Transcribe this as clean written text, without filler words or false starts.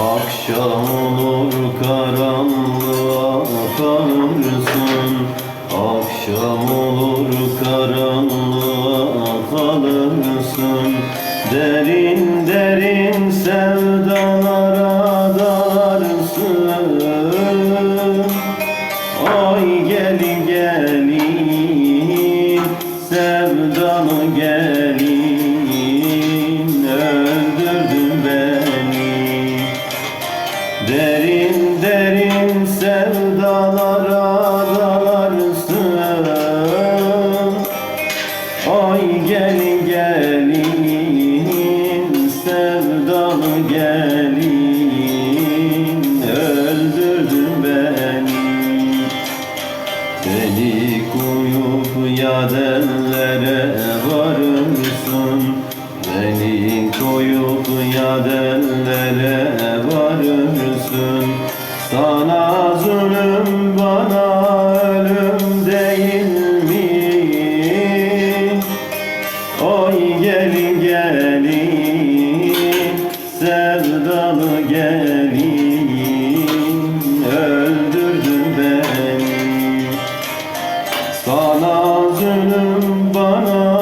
Akşam olur karanlığa kalırsın, akşam olur karanlığa kalırsın. Derin derin sevdalara dalarsın. Ay gelin gelin, sevdalı gelin, öldürdün beni. Derin derin sevdalara dalarsın. Ay gelin gelin, sevdalı gelin, öldürdün beni. Beni koyup yadellere varırsın, beni koyup yadellere varırsın. Sana zulüm, bana ölüm değil mi? Oy gelin gelin, sevdalı gelin, öldürdün beni. Sana zulüm, bana